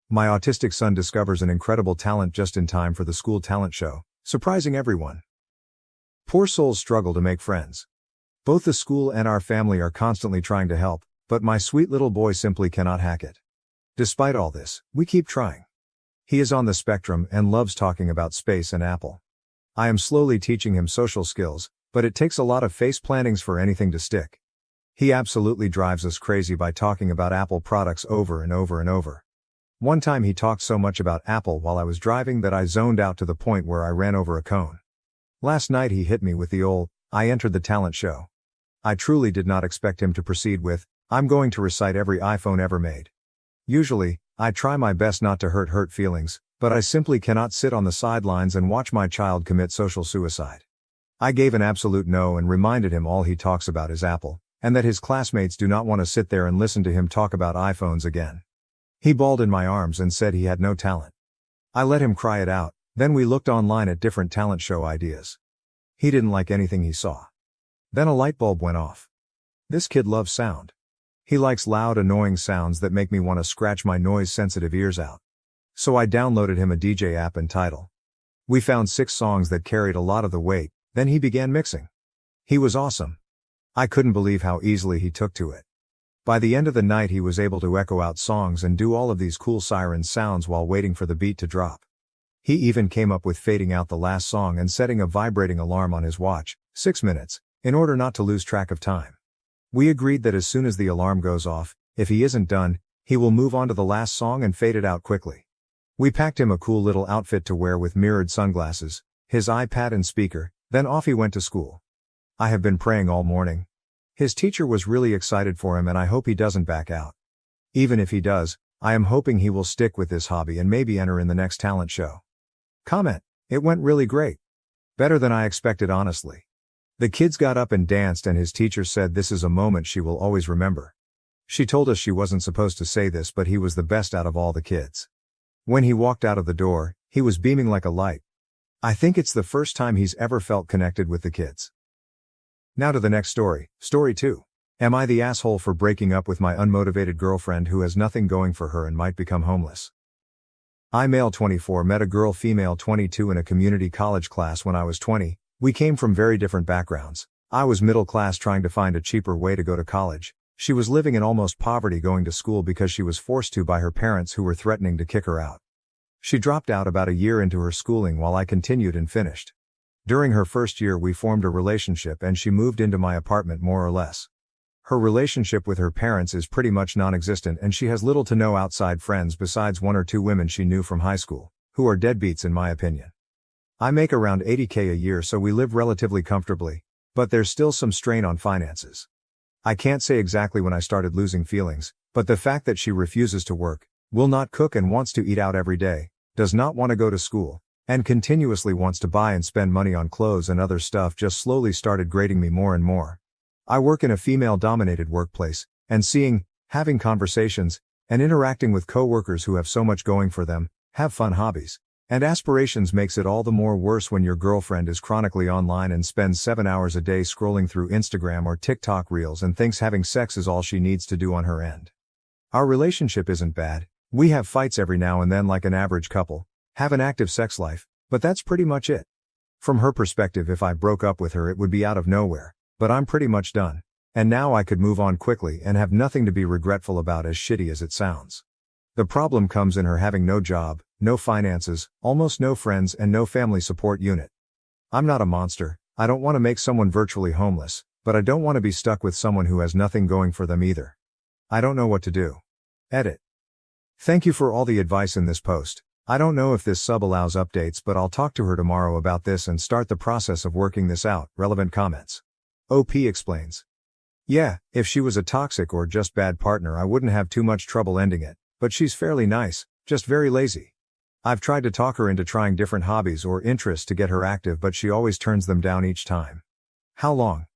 My autistic son discovers an incredible talent just in time for the school talent show, surprising everyone. Poor souls struggle to make friends. Both the school and our family are constantly trying to help, but my sweet little boy simply cannot hack it. Despite all this, we keep trying. He is on the spectrum and loves talking about space and Apple. I am slowly teaching him social skills, but it takes a lot of face plantings for anything to stick. He absolutely drives us crazy by talking about Apple products over and over and over. One time he talked so much about Apple while I was driving that I zoned out to the point where I ran over a cone. Last night he hit me with the old, "I entered the talent show." I truly did not expect him to proceed with, "I'm going to recite every iPhone ever made." Usually, I try my best not to hurt feelings, but I simply cannot sit on the sidelines and watch my child commit social suicide. I gave an absolute no and reminded him all he talks about is Apple, and that his classmates do not want to sit there and listen to him talk about iPhones again. He bawled in my arms and said he had no talent. I let him cry it out, then we looked online at different talent show ideas. He didn't like anything he saw. Then a light bulb went off. This kid loves sound. He likes loud, annoying sounds that make me want to scratch my noise-sensitive ears out. So I downloaded him a DJ app and Tidal. We found 6 songs that carried a lot of the weight, then he began mixing. He was awesome. I couldn't believe how easily he took to it. By the end of the night he was able to echo out songs and do all of these cool siren sounds while waiting for the beat to drop. He even came up with fading out the last song and setting a vibrating alarm on his watch, 6 minutes, in order not to lose track of time. We agreed that as soon as the alarm goes off, if he isn't done, he will move on to the last song and fade it out quickly. We packed him a cool little outfit to wear with mirrored sunglasses, his iPad and speaker, then off he went to school. I have been praying all morning. His teacher was really excited for him and I hope he doesn't back out. Even if he does, I am hoping he will stick with this hobby and maybe enter in the next talent show. Comment: it went really great. Better than I expected, honestly. The kids got up and danced and his teacher said this is a moment she will always remember. She told us she wasn't supposed to say this, but he was the best out of all the kids. When he walked out of the door, he was beaming like a light. I think it's the first time he's ever felt connected with the kids. Now to the next story, story 2. Am I the asshole for breaking up with my unmotivated girlfriend who has nothing going for her and might become homeless? I, male 24, met a girl, female 22, in a community college class when I was 20. We came from very different backgrounds. I was middle class trying to find a cheaper way to go to college. She was living in almost poverty going to school because she was forced to by her parents who were threatening to kick her out. She dropped out about a year into her schooling while I continued and finished. During her first year we formed a relationship and she moved into my apartment more or less. Her relationship with her parents is pretty much non-existent and she has little to no outside friends besides 1 or 2 women she knew from high school, who are deadbeats in my opinion. I make around $80K a year so we live relatively comfortably, but there's still some strain on finances. I can't say exactly when I started losing feelings, but the fact that she refuses to work, will not cook and wants to eat out every day, does not want to go to school, and continuously wants to buy and spend money on clothes and other stuff just slowly started grating me more and more. I work in a female-dominated workplace, and having conversations, and interacting with coworkers who have so much going for them, have fun hobbies, and aspirations makes it all the more worse when your girlfriend is chronically online and spends 7 hours a day scrolling through Instagram or TikTok reels and thinks having sex is all she needs to do on her end. Our relationship isn't bad. We have fights every now and then like an average couple, have an active sex life, but that's pretty much it. From her perspective, if I broke up with her it would be out of nowhere, but I'm pretty much done. And now I could move on quickly and have nothing to be regretful about, as shitty as it sounds. The problem comes in her having no job, no finances, almost no friends and no family support unit. I'm not a monster, I don't want to make someone virtually homeless, but I don't want to be stuck with someone who has nothing going for them either. I don't know what to do. Edit. Thank you for all the advice in this post. I don't know if this sub allows updates, but I'll talk to her tomorrow about this and start the process of working this out. Relevant comments. OP explains. Yeah, if she was a toxic or just bad partner I wouldn't have too much trouble ending it, but she's fairly nice, just very lazy. I've tried to talk her into trying different hobbies or interests to get her active, but she always turns them down each time. How long?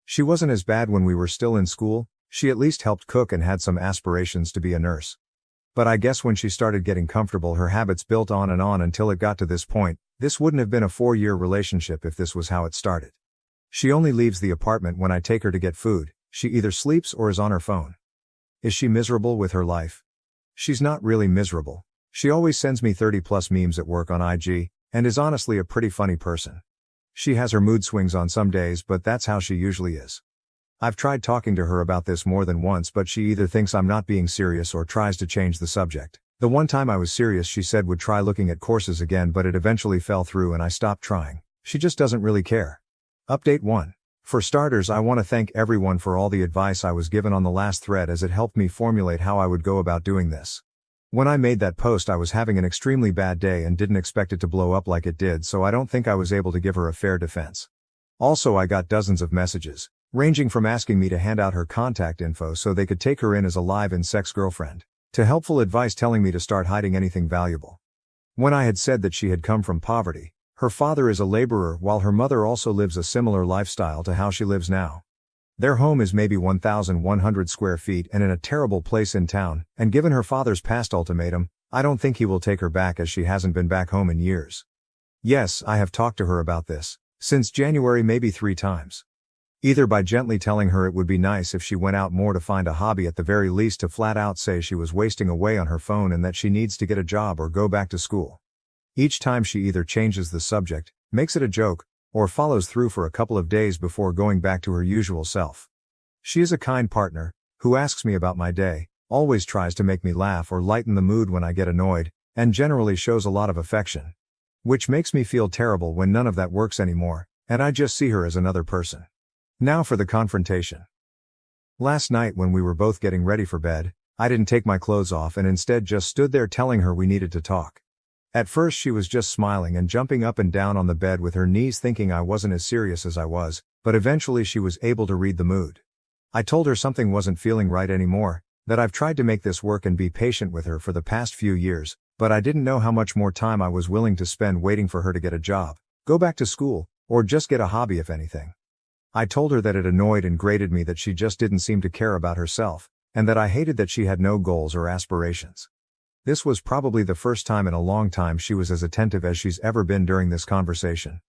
She wasn't as bad when we were still in school, she at least helped cook and had some aspirations to be a nurse. But I guess when she started getting comfortable her habits built on and on until it got to this point. This wouldn't have been a 4-year relationship if this was how it started. She only leaves the apartment when I take her to get food, she either sleeps or is on her phone. Is she miserable with her life? She's not really miserable. She always sends me 30+ memes at work on IG, and is honestly a pretty funny person. She has her mood swings on some days, but that's how she usually is. I've tried talking to her about this more than once, but she either thinks I'm not being serious or tries to change the subject. The one time I was serious, she said would try looking at courses again, but it eventually fell through and I stopped trying. She just doesn't really care. Update 1. For starters, I want to thank everyone for all the advice I was given on the last thread, as it helped me formulate how I would go about doing this. When I made that post, I was having an extremely bad day and didn't expect it to blow up like it did, so I don't think I was able to give her a fair defense. Also, I got dozens of messages, ranging from asking me to hand out her contact info so they could take her in as a live-in-sex girlfriend, to helpful advice telling me to start hiding anything valuable. When I had said that she had come from poverty, her father is a laborer while her mother also lives a similar lifestyle to how she lives now. Their home is maybe 1,100 square feet and in a terrible place in town, and given her father's past ultimatum, I don't think he will take her back, as she hasn't been back home in years. Yes, I have talked to her about this, since January, maybe 3 times. Either by gently telling her it would be nice if she went out more to find a hobby, at the very least to flat out say she was wasting away on her phone and that she needs to get a job or go back to school. Each time she either changes the subject, makes it a joke, or follows through for a couple of days before going back to her usual self. She is a kind partner, who asks me about my day, always tries to make me laugh or lighten the mood when I get annoyed, and generally shows a lot of affection. Which makes me feel terrible when none of that works anymore, and I just see her as another person. Now for the confrontation. Last night when we were both getting ready for bed, I didn't take my clothes off and instead just stood there telling her we needed to talk. At first she was just smiling and jumping up and down on the bed with her knees, thinking I wasn't as serious as I was, but eventually she was able to read the mood. I told her something wasn't feeling right anymore, that I've tried to make this work and be patient with her for the past few years, but I didn't know how much more time I was willing to spend waiting for her to get a job, go back to school, or just get a hobby if anything. I told her that it annoyed and grated me that she just didn't seem to care about herself, and that I hated that she had no goals or aspirations. This was probably the first time in a long time she was as attentive as she's ever been during this conversation.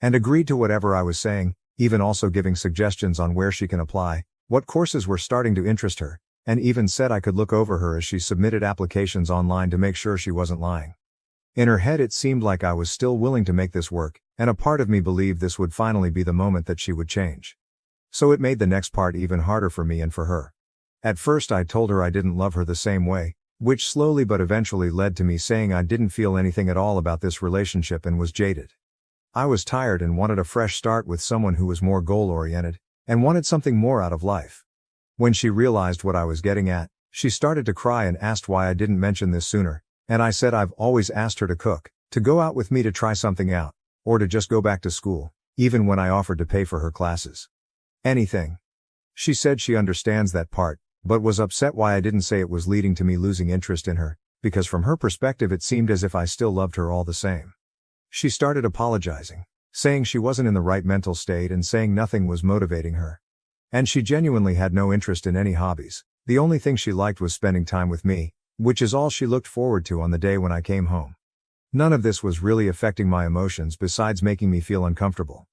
And agreed to whatever I was saying, even also giving suggestions on where she can apply, what courses were starting to interest her, and even said I could look over her as she submitted applications online to make sure she wasn't lying. In her head it seemed like I was still willing to make this work, and a part of me believed this would finally be the moment that she would change. So it made the next part even harder for me and for her. At first I told her I didn't love her the same way, which slowly but eventually led to me saying I didn't feel anything at all about this relationship and was jaded. I was tired and wanted a fresh start with someone who was more goal-oriented, and wanted something more out of life. When she realized what I was getting at, she started to cry and asked why I didn't mention this sooner, and I said I've always asked her to cook, to go out with me to try something out, or to just go back to school, even when I offered to pay for her classes. Anything. She said she understands that part, but was upset why I didn't say it was leading to me losing interest in her, because from her perspective it seemed as if I still loved her all the same. She started apologizing, saying she wasn't in the right mental state and saying nothing was motivating her. And she genuinely had no interest in any hobbies, the only thing she liked was spending time with me, which is all she looked forward to on the day when I came home. None of this was really affecting my emotions besides making me feel uncomfortable.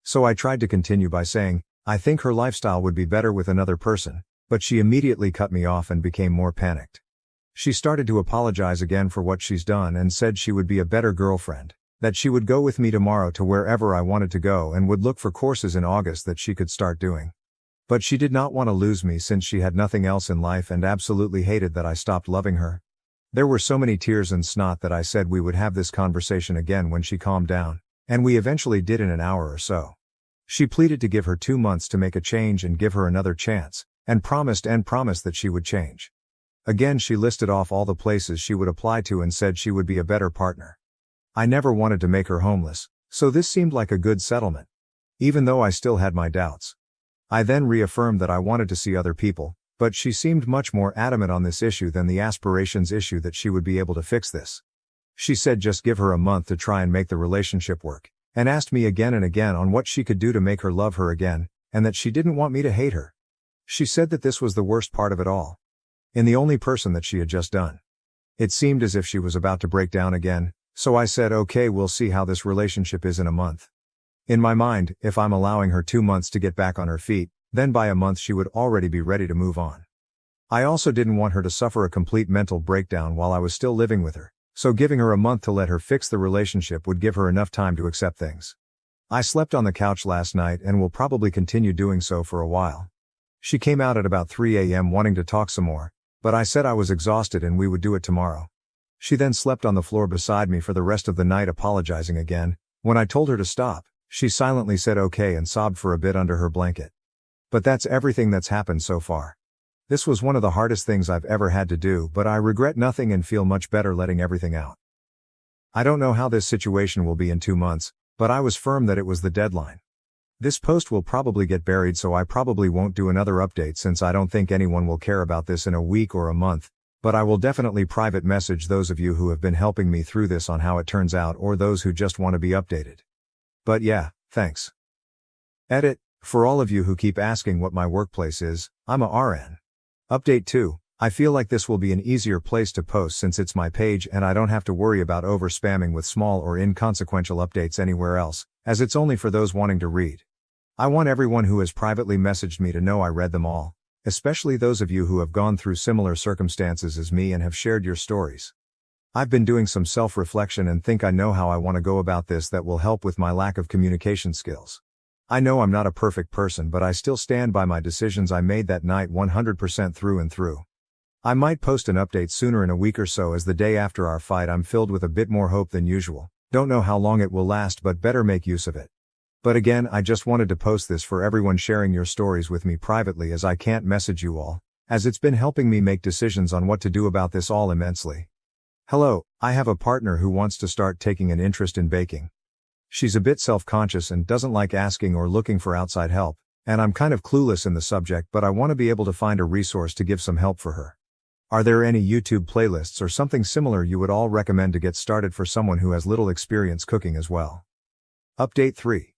So I tried to continue by saying, I think her lifestyle would be better with another person, but she immediately cut me off and became more panicked. She started to apologize again for what she's done and said she would be a better girlfriend, that she would go with me tomorrow to wherever I wanted to go and would look for courses in August that she could start doing. But she did not want to lose me since she had nothing else in life and absolutely hated that I stopped loving her. There were so many tears and snot that I said we would have this conversation again when she calmed down, and we eventually did in an hour or so. She pleaded to give her 2 months to make a change and give her another chance, and promised that she would change. Again she listed off all the places she would apply to and said she would be a better partner. I never wanted to make her homeless, so this seemed like a good settlement, even though I still had my doubts. I then reaffirmed that I wanted to see other people, but she seemed much more adamant on this issue than the aspirations issue that she would be able to fix this. She said just give her a month to try and make the relationship work, and asked me again and again on what she could do to make her love her again, and that she didn't want me to hate her. She said that this was the worst part of it all. In the only person that she had just done. It seemed as if she was about to break down again, so I said okay, we'll see how this relationship is in a month. In my mind, if I'm allowing her 2 months to get back on her feet, then by a month she would already be ready to move on. I also didn't want her to suffer a complete mental breakdown while I was still living with her, so giving her a month to let her fix the relationship would give her enough time to accept things. I slept on the couch last night and will probably continue doing so for a while. She came out at about 3 a.m. wanting to talk some more, but I said I was exhausted and we would do it tomorrow. She then slept on the floor beside me for the rest of the night, apologizing again. When I told her to stop, she silently said okay and sobbed for a bit under her blanket. But that's everything that's happened so far. This was one of the hardest things I've ever had to do, but I regret nothing and feel much better letting everything out. I don't know how this situation will be in 2 months, but I was firm that it was the deadline. This post will probably get buried, so I probably won't do another update since I don't think anyone will care about this in a week or a month, but I will definitely private message those of you who have been helping me through this on how it turns out, or those who just want to be updated. But yeah, thanks. Edit. For all of you who keep asking what my workplace is, I'm a RN. Update 2. I feel like this will be an easier place to post since it's my page and I don't have to worry about over spamming with small or inconsequential updates anywhere else, as it's only for those wanting to read. I want everyone who has privately messaged me to know I read them all, especially those of you who have gone through similar circumstances as me and have shared your stories. I've been doing some self-reflection and think I know how I want to go about this that will help with my lack of communication skills. I know I'm not a perfect person, but I still stand by my decisions I made that night 100% through and through. I might post an update sooner in a week or so, as the day after our fight I'm filled with a bit more hope than usual. Don't know how long it will last, but better make use of it. But again, I just wanted to post this for everyone sharing your stories with me privately, as I can't message you all, as it's been helping me make decisions on what to do about this all immensely. Hello, I have a partner who wants to start taking an interest in baking. She's a bit self-conscious and doesn't like asking or looking for outside help, and I'm kind of clueless in the subject, but I want to be able to find a resource to give some help for her. Are there any YouTube playlists or something similar you would all recommend to get started for someone who has little experience cooking as well? Update 3.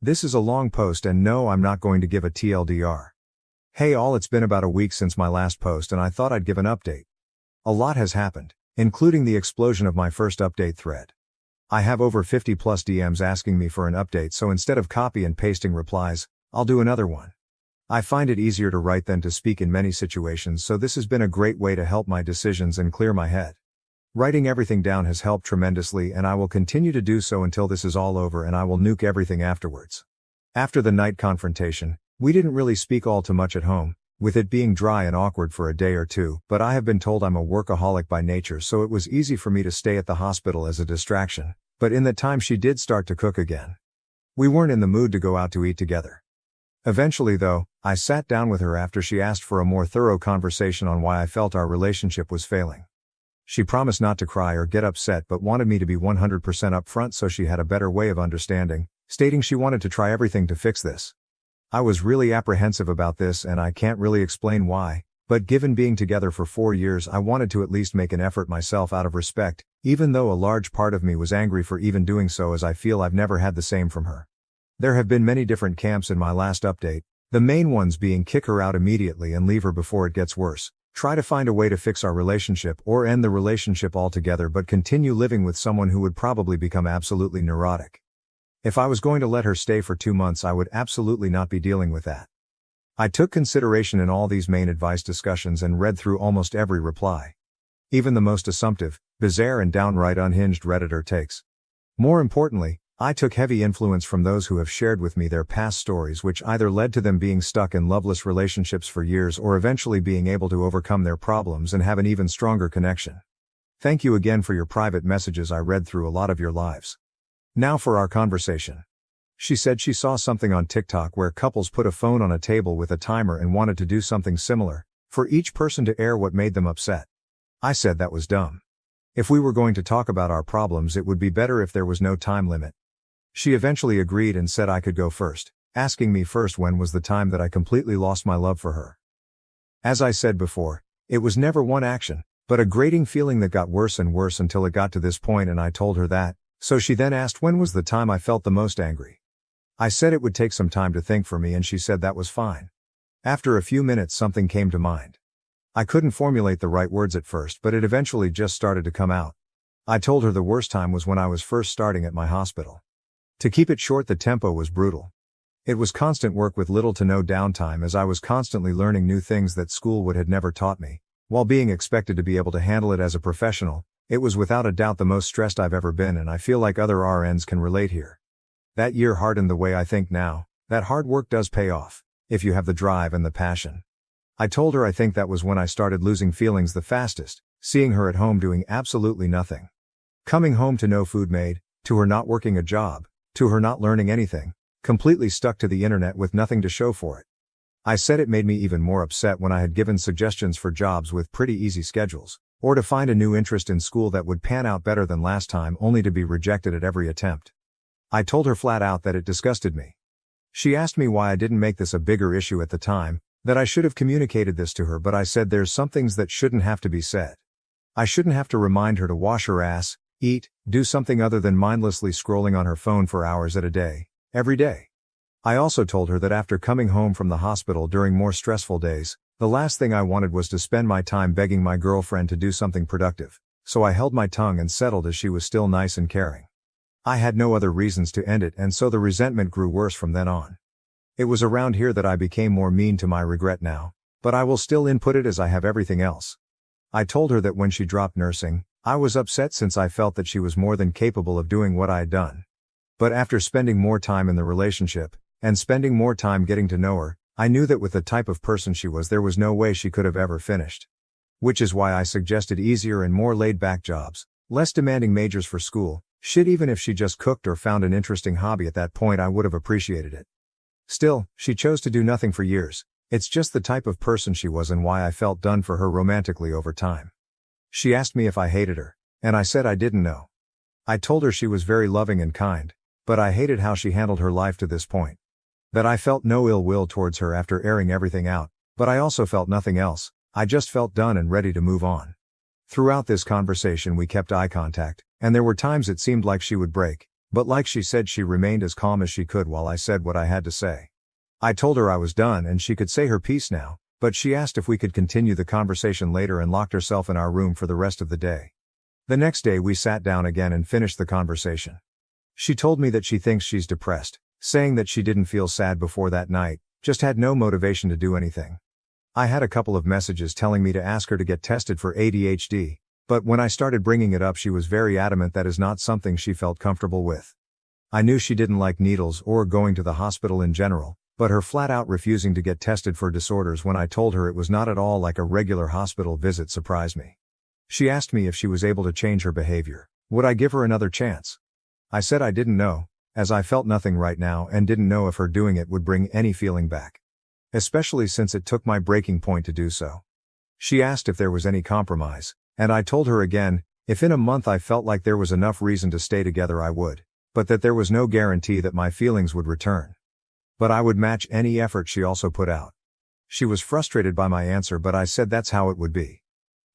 This is a long post, and no, I'm not going to give a TLDR. Hey all, it's been about a week since my last post and I thought I'd give an update. A lot has happened, including the explosion of my first update thread. I have over 50 plus DMs asking me for an update, so instead of copy and pasting replies, I'll do another one. I find it easier to write than to speak in many situations, so this has been a great way to help my decisions and clear my head. Writing everything down has helped tremendously, and I will continue to do so until this is all over and I will nuke everything afterwards. After the night confrontation, we didn't really speak all too much at home, with it being dry and awkward for a day or two, but I have been told I'm a workaholic by nature, so it was easy for me to stay at the hospital as a distraction, but in that time she did start to cook again. We weren't in the mood to go out to eat together. Eventually though, I sat down with her after she asked for a more thorough conversation on why I felt our relationship was failing. She promised not to cry or get upset, but wanted me to be 100% upfront so she had a better way of understanding, stating she wanted to try everything to fix this. I was really apprehensive about this, and I can't really explain why, but given being together for 4 years, I wanted to at least make an effort myself out of respect, even though a large part of me was angry for even doing so, as I feel I've never had the same from her. There have been many different camps in my last update, the main ones being kick her out immediately and leave her before it gets worse, try to find a way to fix our relationship or end the relationship altogether, but continue living with someone who would probably become absolutely neurotic. If I was going to let her stay for 2 months, I would absolutely not be dealing with that. I took consideration in all these main advice discussions and read through almost every reply. Even the most assumptive, bizarre and downright unhinged Redditor takes. More importantly, I took heavy influence from those who have shared with me their past stories, which either led to them being stuck in loveless relationships for years or eventually being able to overcome their problems and have an even stronger connection. Thank you again for your private messages. I read through a lot of your lives. Now for our conversation. She said she saw something on TikTok where couples put a phone on a table with a timer and wanted to do something similar, for each person to air what made them upset. I said that was dumb. If we were going to talk about our problems, it would be better if there was no time limit. She eventually agreed and said I could go first, asking me first when was the time that I completely lost my love for her. As I said before, it was never one action, but a grating feeling that got worse and worse until it got to this point, and I told her that, so she then asked when was the time I felt the most angry. I said it would take some time to think for me, and she said that was fine. After a few minutes something came to mind. I couldn't formulate the right words at first, but it eventually just started to come out. I told her the worst time was when I was first starting at my hospital. To keep it short, the tempo was brutal. It was constant work with little to no downtime as I was constantly learning new things that school would have never taught me. While being expected to be able to handle it as a professional, it was without a doubt the most stressed I've ever been, and I feel like other RNs can relate here. That year hardened the way I think now. That hard work does pay off, if you have the drive and the passion. I told her I think that was when I started losing feelings the fastest, seeing her at home doing absolutely nothing. Coming home to no food made, to her not working a job, to her not learning anything, completely stuck to the internet with nothing to show for it. I said it made me even more upset when I had given suggestions for jobs with pretty easy schedules, or to find a new interest in school that would pan out better than last time, only to be rejected at every attempt. I told her flat out that it disgusted me. She asked me why I didn't make this a bigger issue at the time, that I should have communicated this to her, but I said there's some things that shouldn't have to be said. I shouldn't have to remind her to wash her ass, eat, do something other than mindlessly scrolling on her phone for hours at a day, every day. I also told her that after coming home from the hospital during more stressful days, the last thing I wanted was to spend my time begging my girlfriend to do something productive, so I held my tongue and settled as she was still nice and caring. I had no other reasons to end it, and so the resentment grew worse from then on. It was around here that I became more mean to my regret now, but I will still input it as I have everything else. I told her that when she dropped nursing, I was upset since I felt that she was more than capable of doing what I had done. But after spending more time in the relationship, and spending more time getting to know her, I knew that with the type of person she was, there was no way she could have ever finished. Which is why I suggested easier and more laid-back jobs, less demanding majors for school. Shit, even if she just cooked or found an interesting hobby at that point, I would have appreciated it. Still, she chose to do nothing for years. It's just the type of person she was and why I felt done for her romantically over time. She asked me if I hated her, and I said I didn't know. I told her she was very loving and kind, but I hated how she handled her life to this point. That I felt no ill will towards her after airing everything out, but I also felt nothing else. I just felt done and ready to move on. Throughout this conversation we kept eye contact, and there were times it seemed like she would break, but like she said, she remained as calm as she could while I said what I had to say. I told her I was done and she could say her piece now, but she asked if we could continue the conversation later and locked herself in our room for the rest of the day. The next day we sat down again and finished the conversation. She told me that she thinks she's depressed, saying that she didn't feel sad before that night, just had no motivation to do anything. I had a couple of messages telling me to ask her to get tested for ADHD, but when I started bringing it up she was very adamant that is not something she felt comfortable with. I knew she didn't like needles or going to the hospital in general, but her flat-out refusing to get tested for disorders when I told her it was not at all like a regular hospital visit surprised me. She asked me if she was able to change her behavior. Would I give her another chance? I said I didn't know, as I felt nothing right now and didn't know if her doing it would bring any feeling back. Especially since it took my breaking point to do so. She asked if there was any compromise, and I told her again, if in a month I felt like there was enough reason to stay together I would, but that there was no guarantee that my feelings would return. But I would match any effort she also put out. She was frustrated by my answer, but I said that's how it would be.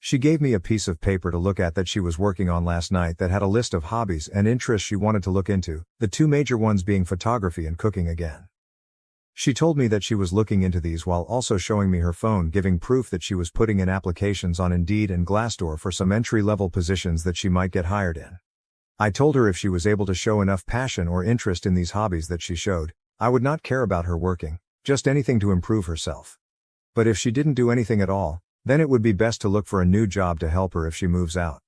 She gave me a piece of paper to look at that she was working on last night that had a list of hobbies and interests she wanted to look into, the two major ones being photography and cooking again. She told me that she was looking into these while also showing me her phone, giving proof that she was putting in applications on Indeed and Glassdoor for some entry-level positions that she might get hired in. I told her if she was able to show enough passion or interest in these hobbies that she showed, I would not care about her working, just anything to improve herself. But if she didn't do anything at all, then it would be best to look for a new job to help her if she moves out.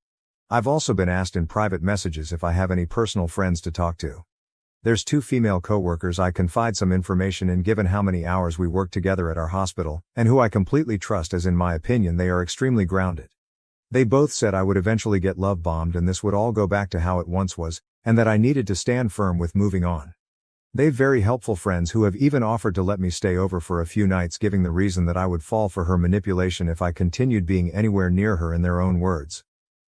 I've also been asked in private messages if I have any personal friends to talk to. There's two female coworkers I confide some information in given how many hours we work together at our hospital, and who I completely trust, as in my opinion they are extremely grounded. They both said I would eventually get love bombed and this would all go back to how it once was, and that I needed to stand firm with moving on. They've very helpful friends who have even offered to let me stay over for a few nights, giving the reason that I would fall for her manipulation if I continued being anywhere near her, in their own words.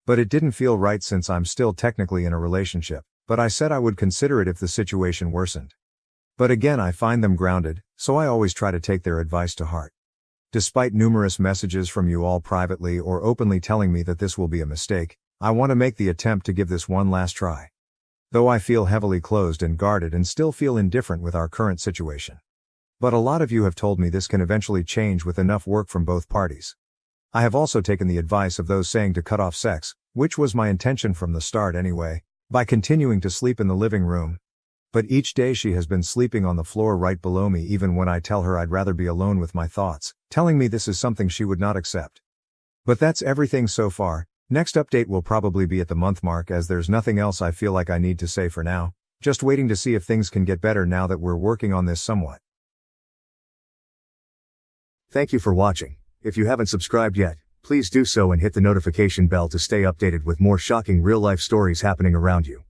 But it didn't feel right since I'm still technically in a relationship, but I said I would consider it if the situation worsened. But again, I find them grounded, so I always try to take their advice to heart. Despite numerous messages from you all privately or openly telling me that this will be a mistake, I want to make the attempt to give this one last try. Though I feel heavily closed and guarded and still feel indifferent with our current situation. But a lot of you have told me this can eventually change with enough work from both parties. I have also taken the advice of those saying to cut off sex, which was my intention from the start anyway, by continuing to sleep in the living room. But each day she has been sleeping on the floor right below me even when I tell her I'd rather be alone with my thoughts, telling me this is something she would not accept. But that's everything so far. Next update will probably be at the month mark as there's nothing else I feel like I need to say for now, just waiting to see if things can get better now that we're working on this somewhat. Thank you for watching. If you haven't subscribed yet, please do so and hit the notification bell to stay updated with more shocking real-life stories happening around you.